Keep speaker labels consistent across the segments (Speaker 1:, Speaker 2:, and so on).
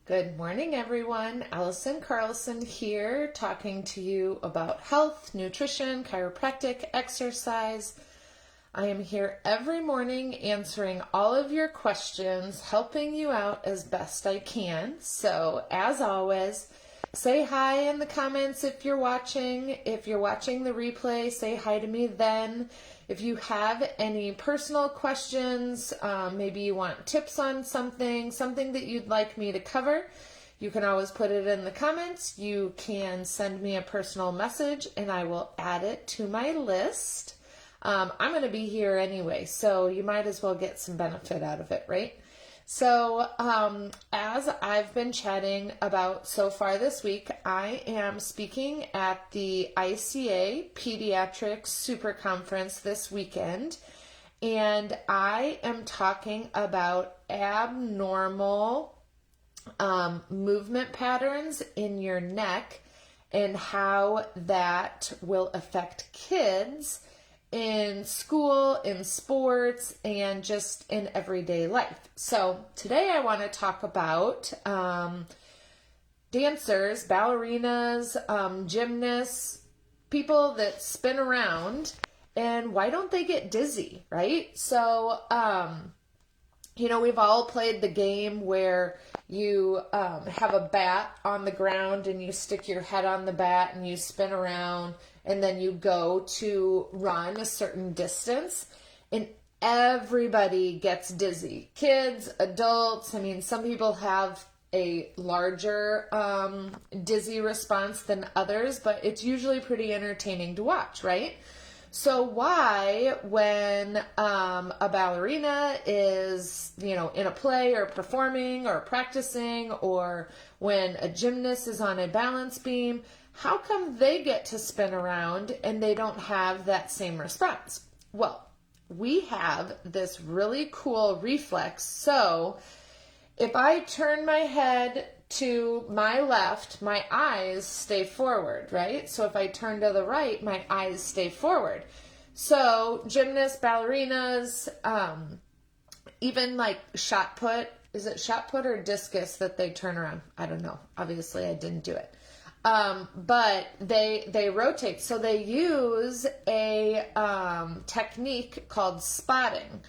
Speaker 1: Good morning, everyone. Allison Carlson here, talking to you about health, nutrition, chiropractic, exercise. I am here every morning answering all of your questions, helping you out as best I can. So, as always, say hi in the comments if you're watching. If you're watching the replay, say hi to me then. If you have any personal questions, maybe you want tips on something that you'd like me to cover, you can always put it in the comments. You can send me a personal message and I will add it to my list. I'm going to be here anyway, so you might as well get some benefit out of it, right? So, as I've been chatting about so far this week, I am speaking at the ICA Pediatric Super Conference this weekend, and I am talking about abnormal movement patterns in your neck and how that will affect kids in school, in sports, and just in everyday life. So today I want to talk about dancers, ballerinas, gymnasts, people that spin around, and why don't they get dizzy, right? So, we've all played the game where you have a bat on the ground and you stick your head on the bat and you spin around and then you go to run a certain distance and everybody gets dizzy. Kids, adults, some people have a larger dizzy response than others, but it's usually pretty entertaining to watch, right? So why, when a ballerina is, in a play or performing or practicing, or when a gymnast is on a balance beam, how come they get to spin around and they don't have that same response? Well, we have this really cool reflex. So if I turn my head to my left, my eyes stay forward, right? So if I turn to the right, my eyes stay forward. So gymnasts, ballerinas, even like shot put, is it shot put or discus that they turn around? I don't know. Obviously I didn't do it. But they rotate. So they use a technique called spotting.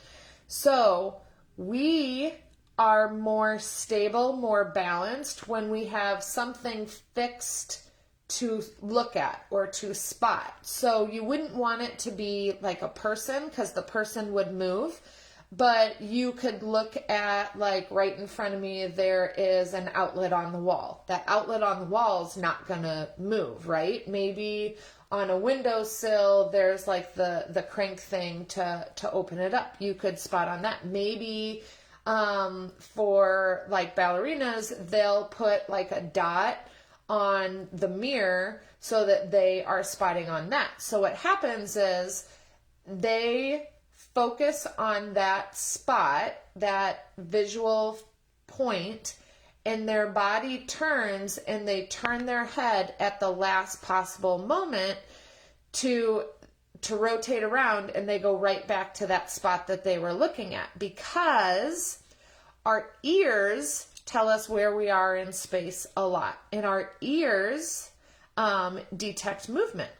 Speaker 1: So we are more stable, more balanced when we have something fixed to look at or to spot. So you wouldn't want it to be like a person because the person would move, but you could look at, like, right in front of me, there is an outlet on the wall. That outlet on the wall is not going to move, right? Maybe on a windowsill, there's like the crank thing to open it up. You could spot on that. Maybe for like ballerinas, they'll put like a dot on the mirror so that they are spotting on that. So what happens is they focus on that spot, that visual point, and their body turns and they turn their head at the last possible moment to rotate around, and they go right back to that spot that they were looking at, because our ears tell us where we are in space a lot, and our ears detect movement.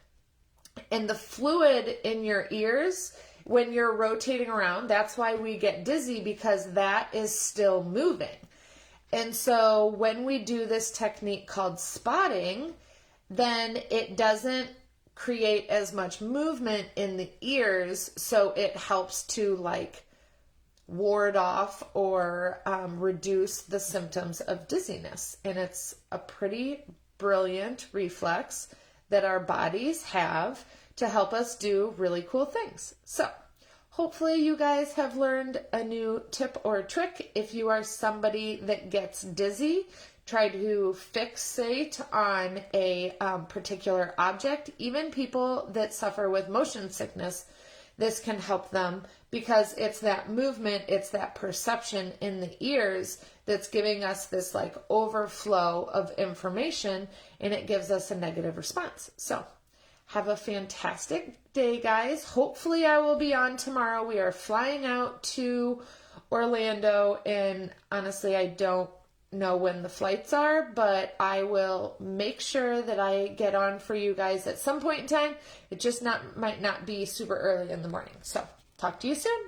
Speaker 1: And the fluid in your ears, when you're rotating around, that's why we get dizzy, because that is still moving. And so when we do this technique called spotting, then it doesn't create as much movement in the ears, so it helps to like ward off or reduce the symptoms of dizziness. And it's a pretty brilliant reflex that our bodies have to help us do really cool things. So hopefully you guys have learned a new tip or trick. If you are somebody that gets dizzy, try to fixate on a particular object. Even people that suffer with motion sickness, this can help them, because it's that movement, it's that perception in the ears that's giving us this like overflow of information, and it gives us a negative response. So have a fantastic day, guys. Hopefully I will be on tomorrow. We are flying out to Orlando, and honestly, I don't know when the flights are, but I will make sure that I get on for you guys at some point in time. It just might not be super early in the morning. So talk to you soon.